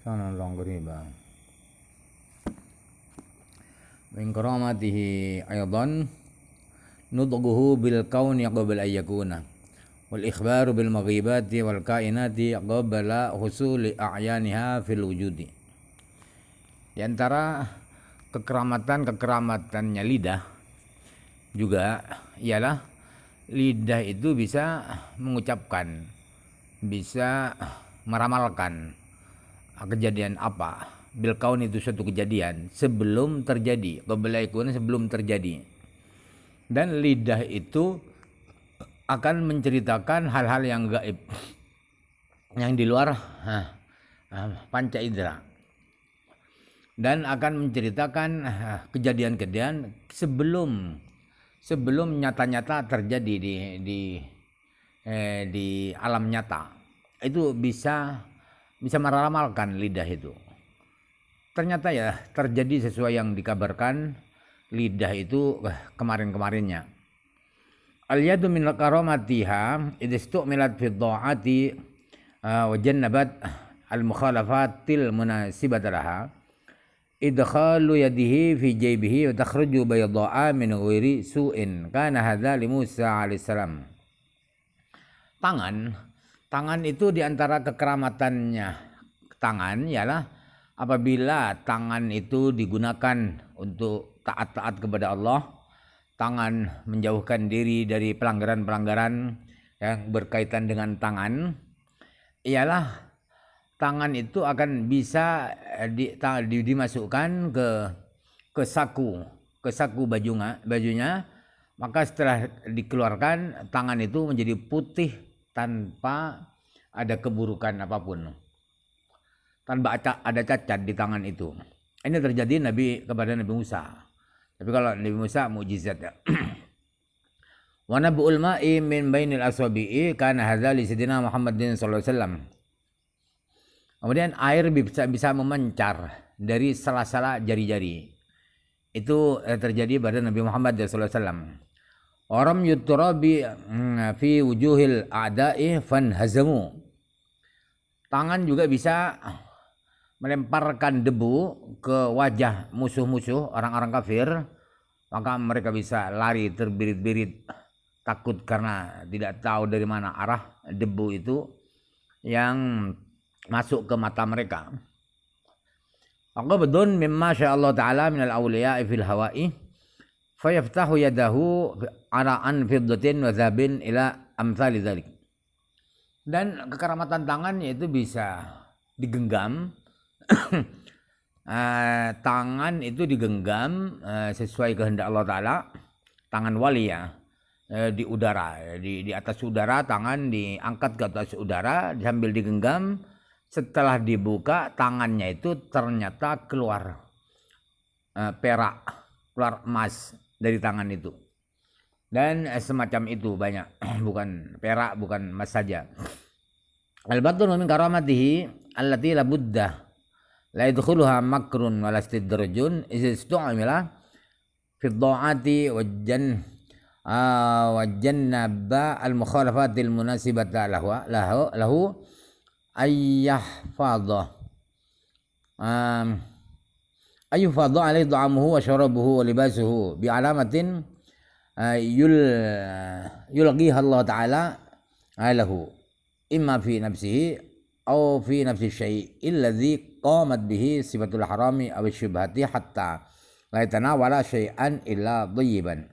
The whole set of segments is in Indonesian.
كان الله قريبا. من كرامته أيضا نطقه بالكون قبل أن يكون والإخبار بالمغيبات والكائنات قبل حصول أعيانها في الوجود. Di antara kekeramatan-kekeramatannya lidah juga ialah lidah itu bisa mengucapkan, bisa meramalkan kejadian apa. Bil kaun itu suatu kejadian sebelum terjadi, qabla yakun sebelum terjadi. Dan lidah itu akan menceritakan hal-hal yang gaib, yang di luar panca indera, dan akan menceritakan kejadian-kejadian sebelum nyata-nyata terjadi di alam nyata. Itu bisa meramalkan lidah itu. Ternyata ya terjadi sesuai yang dikabarkan lidah itu kemarin-kemarinnya. Al-yadu min karamatiha idistu'milat fi dha'ati wa jannabat al-mukhalafatil munasibata laha idkhalu yadihi fi jaybihi wa takhruju bayda'a min ghairi su'in kana hadza li Musa alaihissalam. Tangan itu diantara kekeramatannya tangan ialah apabila tangan itu digunakan untuk taat-taat kepada Allah, tangan menjauhkan diri dari pelanggaran-pelanggaran yang berkaitan dengan tangan, ialah tangan itu akan bisa dimasukkan ke saku bajunya, maka setelah dikeluarkan tangan itu menjadi putih tanpa ada keburukan apapun, tanpa ada cacat di tangan itu. Ini terjadi kepada Nabi Musa. Tapi kalau Nabi Musa mukjizat ya. Wa nabul ma'i min bainil asabi'i kana hadza li sidina Muhammadin sallallahu alaihi wasallam. Kemudian air bisa memancar dari sela-sela jari-jari. Itu terjadi pada Nabi Muhammad sallallahu alaihi wasallam. Waram yuturabi fi wujuhil a'da'i fanhazamu. Tangan juga bisa melemparkan debu ke wajah musuh-musuh orang-orang kafir, maka mereka bisa lari terbirit-birit takut karena tidak tahu dari mana arah debu itu yang masuk ke mata mereka. Aqabdun mimma sya'allahu ta'ala minal awliya'i fil hawa'i fayaftahu yadahu ara'an fiddatin wa zabin ila amsali dzalik. Dan kekeramatan tangan yaitu bisa digenggam. Tangan itu digenggam sesuai kehendak Allah Ta'ala. Tangan wali ya, di udara, di atas udara, tangan diangkat ke atas udara sambil digenggam. Setelah dibuka tangannya itu ternyata keluar perak, keluar emas dari tangan itu. Dan semacam itu banyak, bukan perak, bukan emas saja. Al-batun min karamatihi allati la buddah la yadkhuluha makrun wala istidrajun istu'mila fi dha'ati wa jannaba al-mukhalafatil munasibata lahu ayyahfadha alaihi dha'amuhu wa syarabuhu wa libasuhu bi alamatin yulqiha Allah Ta'ala lahu imma fi nafsihi aw fi nafsi syai'il ladzi qamat bihi sifatul harami aw syubhati hatta la yatanawala syai'an illa dhayyiban.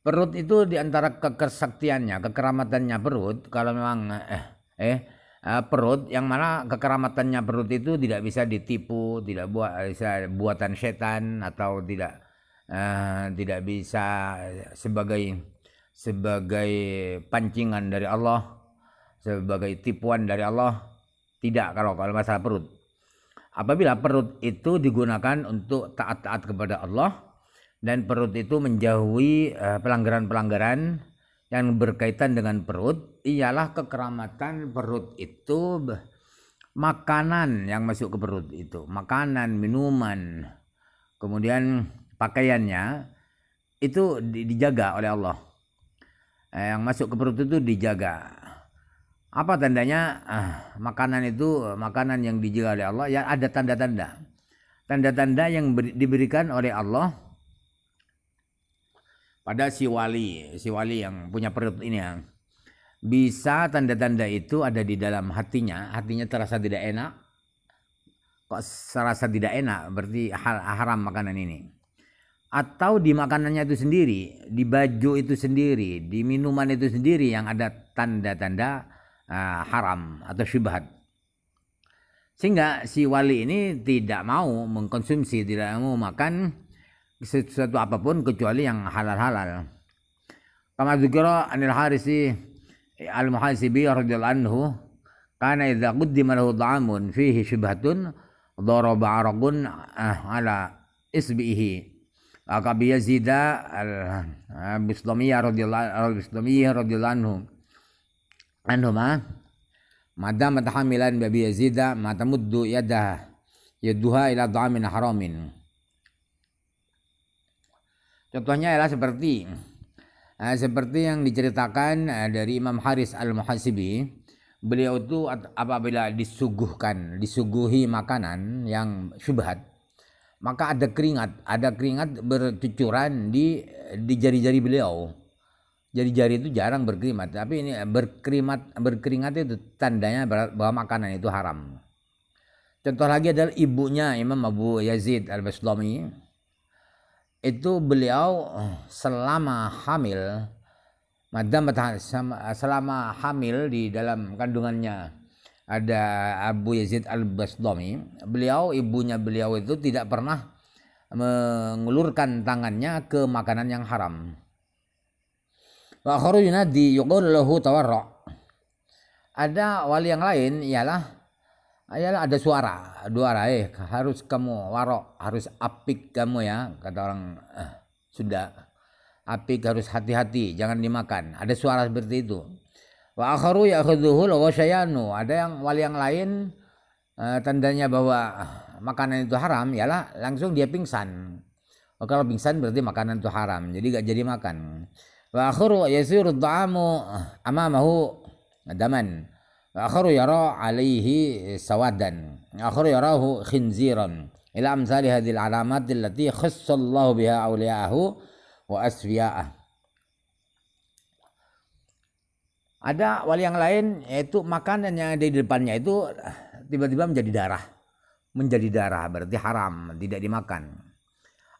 Perut itu diantara kesaktiannya, kekeramatannya perut. Kalau memang perut yang mana kekeramatannya perut itu tidak bisa ditipu, tidak bisa buatan setan, atau tidak bisa sebagai pancingan dari Allah, sebagai tipuan dari Allah. Tidak kalau masalah perut. Apabila perut itu digunakan untuk taat-taat kepada Allah dan perut itu menjauhi pelanggaran-pelanggaran yang berkaitan dengan perut, ialah kekeramatan perut itu makanan yang masuk ke perut itu, makanan, minuman, kemudian pakaiannya itu dijaga oleh Allah. Yang masuk ke perut itu dijaga. Apa tandanya? Makanan itu makanan yang dijaga oleh Allah, ya ada tanda-tanda. Tanda-tanda yang diberikan oleh Allah pada si wali yang punya perut ini ya. Bisa tanda-tanda itu ada di dalam hatinya terasa tidak enak. Kok serasa tidak enak, berarti haram makanan ini. Atau di makanannya itu sendiri, di baju itu sendiri, di minuman itu sendiri yang ada tanda-tanda haram atau syubhat. Sehingga si wali ini tidak mau mengkonsumsi, tidak mau makan sesuatu apapun kecuali yang halal-halal. Kama dzikra anil Harisi al-Muhasibi radhiyallahu anhu, kana idza qaddima lahu ta'amun fihi syubhatun daraba araqun ala isbihi. Abi Yazid al-Bustami radhiyallahu anhu madam tahamilan Abi Yazid matamuddu yaduha ila ta'amin haramin. Contohnya adalah seperti yang diceritakan dari Imam Haris al-Muhasibi. Beliau itu apabila disuguhi makanan yang syubhat, maka ada keringat bercucuran di jari-jari beliau. Jari-jari itu jarang berkeringat, tapi ini berkeringat itu tandanya bahwa makanan itu haram. Contoh lagi adalah ibunya Imam Abu Yazid al-Bastami. Itu beliau selama hamil di dalam kandungannya ada Abu Yazid al-Bastami, ibunya beliau itu tidak pernah mengulurkan tangannya ke makanan yang haram. Wa kharu yunadi yuqul lahu tawarra. Ada wali yang lain ialah ada suara, harus kamu warok, harus apik kamu ya, kata orang Sunda. Apik harus hati-hati, jangan dimakan. Ada suara seperti itu. Wa akharu ya'khudhuhu wa syayanu. Ada yang wali yang lain tandanya bahwa makanan itu haram ialah langsung dia pingsan. Kalau pingsan berarti makanan itu haram, jadi gak jadi makan. Wa akharu yasiru ta'amu amamahu daman. Akharu yara alaihi sawadan, akharu yarahu khinziran, ila amsali hadhil alamat allati khassallahu biha awliya'ahu wa asfiya'ah. Ada wali yang lain, yaitu makanan yang ada di depannya itu tiba-tiba menjadi darah, berarti haram, tidak dimakan.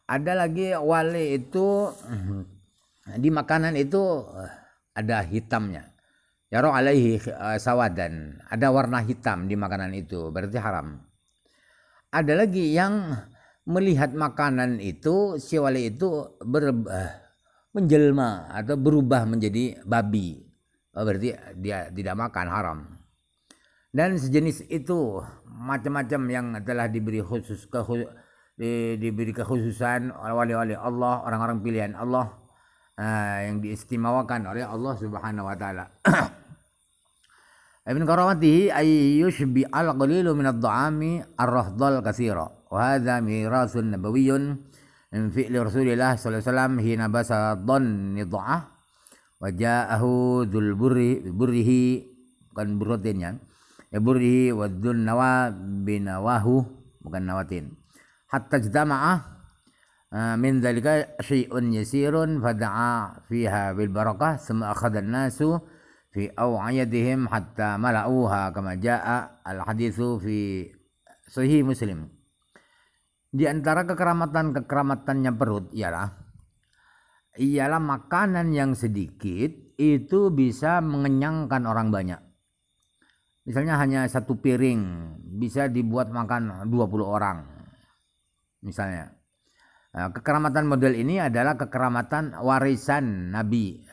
Ada lagi wali itu di makanan itu ada hitamnya. Yaro alaihi sawadan, ada warna hitam di makanan itu, berarti haram. Ada lagi yang melihat makanan itu, si wali itu menjelma atau berubah menjadi babi, berarti dia tidak makan, haram. Dan sejenis itu macam-macam yang telah diberi kekhususan oleh wali-wali Allah, orang-orang pilihan Allah yang diistimewakan oleh Allah Subhanahu wa taala. Ibn karamatihi ay yushbi al-qalilu min ad-dha'ami ar-rahdal katsira. Wa hadha mirasun nabawiyyun min fi'li Rasulillah sallallahu alaihi wasallam hina basa dhanidha'ah wa ja'ahu dzul burrihi, bukan burrotinnya. Ya burrihi wa dzun nawa binawahu, bukan nawatin. Hatta ijtama'a min dzalika syai'un yasirun fada'a fiha bil barakah summa akhadha an-nasu fi aw'ayatihim hatta mala'uha kama jaa al-haditsu fi sahih Muslim. Di antara kekeramatannya perut ialah makanan yang sedikit itu bisa mengenyangkan orang banyak. Misalnya hanya satu piring bisa dibuat makan 20 orang. Misalnya. Nah, kekeramatan model ini adalah kekeramatan warisan Nabi.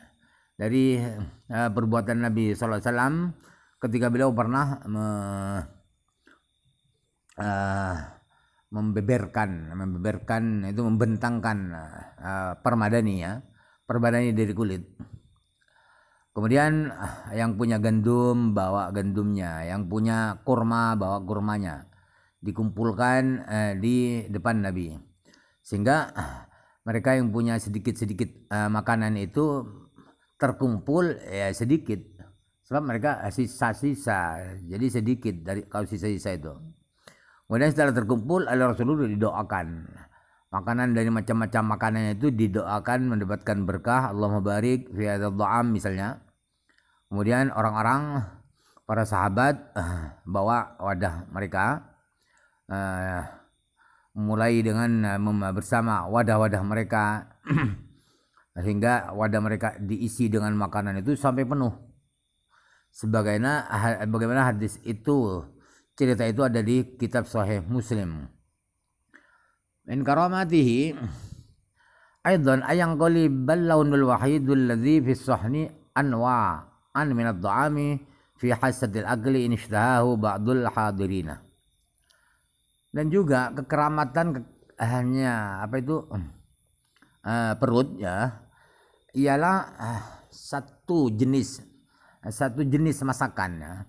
Dari perbuatan Nabi sallallahu alaihi wasallam ketika beliau pernah membentangkan permadani dari kulit. Kemudian yang punya gandum bawa gandumnya, yang punya kurma bawa kurmanya, dikumpulkan di depan Nabi, sehingga mereka yang punya sedikit-sedikit makanan itu terkumpul ya sedikit, Sebab mereka sisa-sisa, jadi sedikit dari kalau sisa-sisa itu. Kemudian setelah terkumpul, Rasulullah didoakan. Makanan dari macam-macam makanannya itu didoakan mendapatkan berkah. Allahumma barik fi hadzal dha'am misalnya. Kemudian orang-orang, para sahabat bawa wadah mereka, mulai dengan bersama wadah-wadah mereka sehingga wadah mereka diisi dengan makanan itu sampai penuh. Bagaimana hadis itu, cerita itu ada di kitab Sahih Muslim. Min karamatihi aidan ayang qali ballaunul wahidul ladzi fi sahni anwa'an min ad-dha'ami fi hasatil akli in ishtahahu ba'dul hadirina. Dan juga kekeramatan hanya perut ya, ialah satu jenis masakan ya.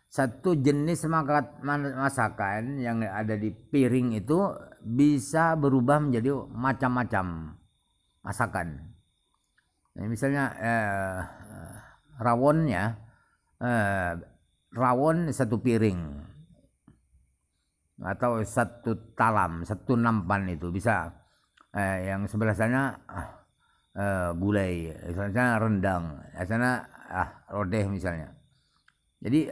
Satu jenis masakan yang ada di piring itu bisa berubah menjadi macam-macam masakan. Misalnya rawon satu piring atau satu talam, satu nampan itu bisa. Yang sebelah sana gulai, misalnya rendang, sana lodeh misalnya. Jadi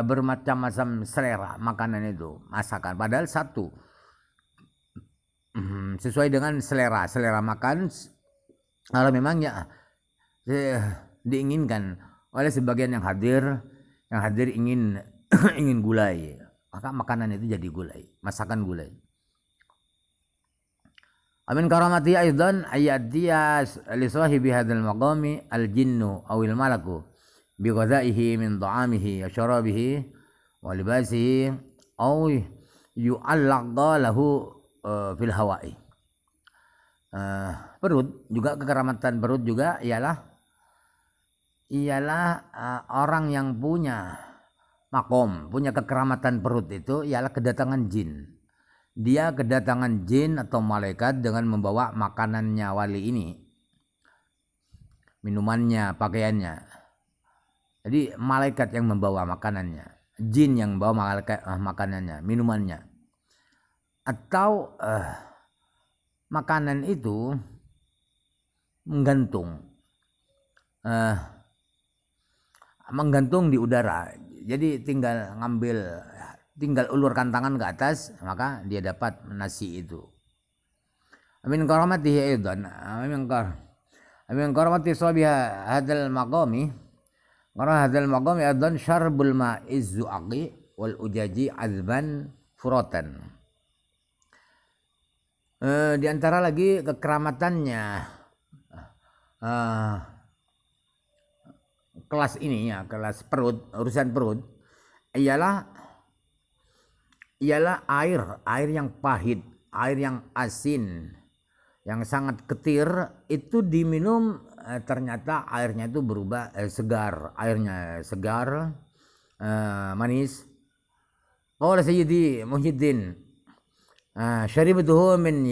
bermacam-macam selera makanan itu, masakan. Padahal satu, sesuai dengan selera makan. Kalau memang ya diinginkan oleh sebagian yang hadir ingin ingin gulai, maka makanan itu jadi gulai, masakan gulai. Amin karamati aidan ayatiya li sahibi hadzal maqami al jinnu awil malaku bi ghadaihi min ta'amihi wa syarabihi wa libasihi aw yu'allaqa lahu fil hawa'i. Perut juga, kekeramatan perut juga ialah orang yang punya makom, punya kekeramatan perut itu ialah kedatangan jin. Dia kedatangan jin atau malaikat dengan membawa makanannya wali ini, minumannya, pakaiannya. Jadi malaikat yang membawa makanannya, jin yang membawa makanannya, minumannya. Atau makanan itu menggantung di udara. Jadi tinggal ulurkan tangan ke atas, maka dia dapat nasi itu. Amin karamatihi aidan. Amin karamati sabiha hadzal maqami. Karena hadzal maqami aidan syarbul ma'iz zu'aqi wal ujaji azban furatan. Di antara lagi kekeramatannya kelas ini ya, kelas perut, urusan perut, ialah air yang pahit, air yang asin, yang sangat ketir itu diminum, ternyata airnya itu berubah segar, airnya segar, manis. Qala Sayyidi Muhyiddin syaribtuhu min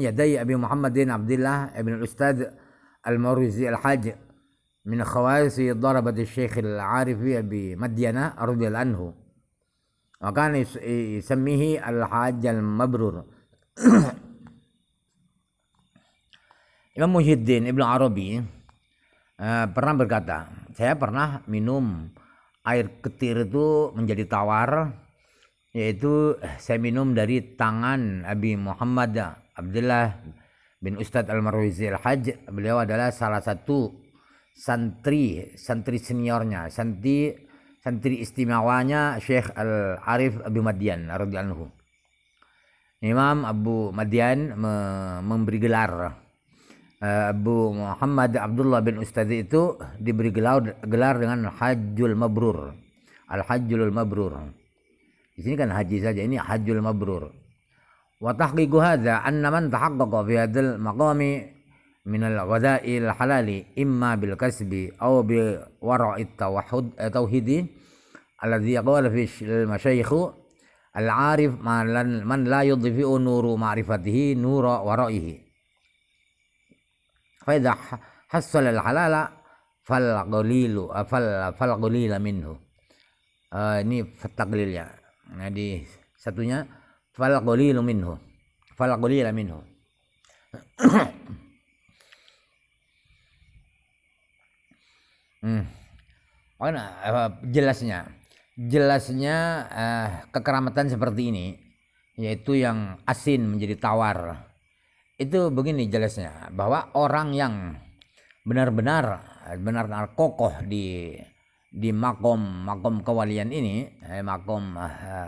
yaday Abi Muhammadin Abdullah ibn al-Ustad al-Marwazi al-Hajj min khawasi darabat al-Syekh al-Arifi Abi Madyana radhiyallahu anhu. Wa kana yusammihi al-Hajj al-Mabrur. Imam Muhyiddin Ibnu Arabi pernah berkata, saya pernah minum air ketir itu menjadi tawar, yaitu saya minum dari tangan Abi Muhammad Abdullah bin Ustad al-Marwazi al-Hajj. Beliau adalah salah satu santri seniornya, santri istimewanya Syekh Al-Arif Abi Madyan radhiyallahu anhu. Imam Abu Madyan memberi gelar Abu Muhammad Abdullah bin Ustad itu diberi gelar dengan Hajjul Mabrur. Al-Hajjul Mabrur. Di sini kan haji saja, ini Hajjul Mabrur. Wa tahqiqu hadza anna man tahaqqaqa fi hadzal maqami min al-ghada'i al-halali imma bil kasbi aw bi wara'i tauhidi alladhi qala fi al-masyayikh al-arif man la yudhi'u nuru ma'rifatihi nura wara'ihi. Fa idza hassala al-halala fal qalila minhu. Ini taklil ya. Nah di satunya fal qalilu minhu. Fal qalila minhu. Jelasnya kekeramatan seperti ini, yaitu yang asin menjadi tawar. Itu begini jelasnya, bahwa orang yang benar-benar kokoh di makom kewalian ini, makom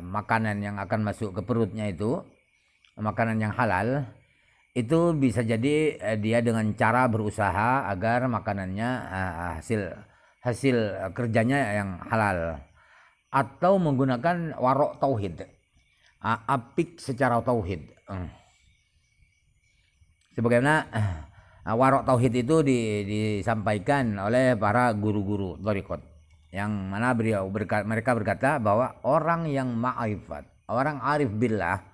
makanan yang akan masuk ke perutnya itu makanan yang halal, itu bisa jadi dia dengan cara berusaha agar makanannya hasil kerjanya yang halal, atau menggunakan warok tauhid, apik secara tauhid. Sebagaimana warok tauhid itu disampaikan oleh para guru-guru thariqat, yang mana mereka berkata bahwa orang yang ma'rifat, orang arif billah,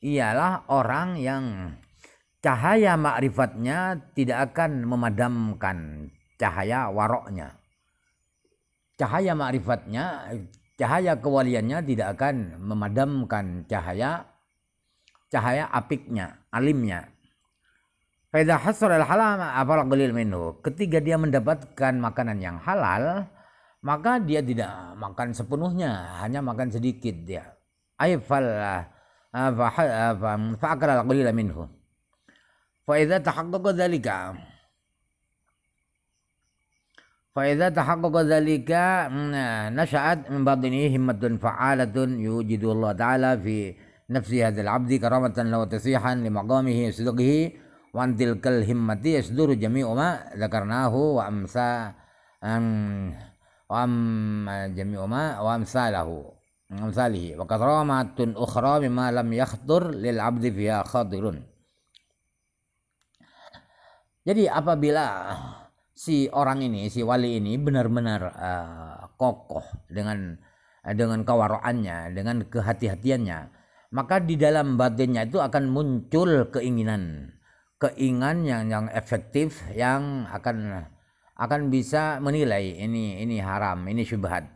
ialah orang yang cahaya ma'rifatnya tidak akan memadamkan cahaya waroknya. Cahaya ma'rifatnya, cahaya kewaliannya tidak akan memadamkan cahaya apiknya, alimnya. Faidha hasra al-halal afal qalil minhu. Ketika dia mendapatkan makanan yang halal, maka dia tidak makan sepenuhnya, hanya makan sedikit dia. Fa'akal al-qalil minhu. Faidha tahaqqaqa dzalika nasha'at min batinihi himmatun fa'alatun yujidu Allah Ta'ala fi nafsi hadzal 'abdi karamatan lahu tasihan li maqamihi sidqihi wa tilkal himmati yasduru jami'u ma dzakarnahu wa amsalihi wa karamatun ukhra mimma lam yakhtur lil 'abdi fiha khatirun. Jadi apabila si orang ini, si wali ini benar-benar kokoh dengan kewaroannya, dengan kehati-hatiannya, maka di dalam batinnya itu akan muncul keinginan yang efektif, yang akan bisa menilai ini haram, ini syubhat.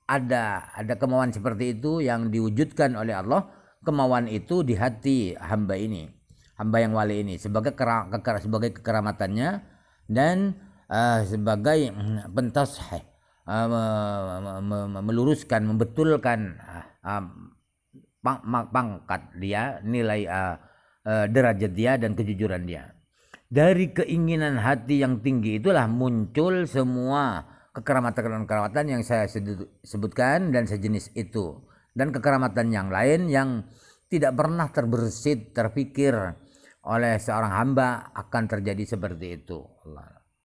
Ada kemauan seperti itu yang diwujudkan oleh Allah. Kemauan itu di hati hamba ini, hamba yang wali ini, sebagai kekeramatannya dan sebagai pentashih, meluruskan, membetulkan pangkat dia, nilai derajat dia dan kejujuran dia. Dari keinginan hati yang tinggi itulah muncul semua kekeramatan yang saya sebutkan dan sejenis itu, dan kekeramatan yang lain yang tidak pernah terbersit terpikir oleh seorang hamba akan terjadi seperti itu. Allah.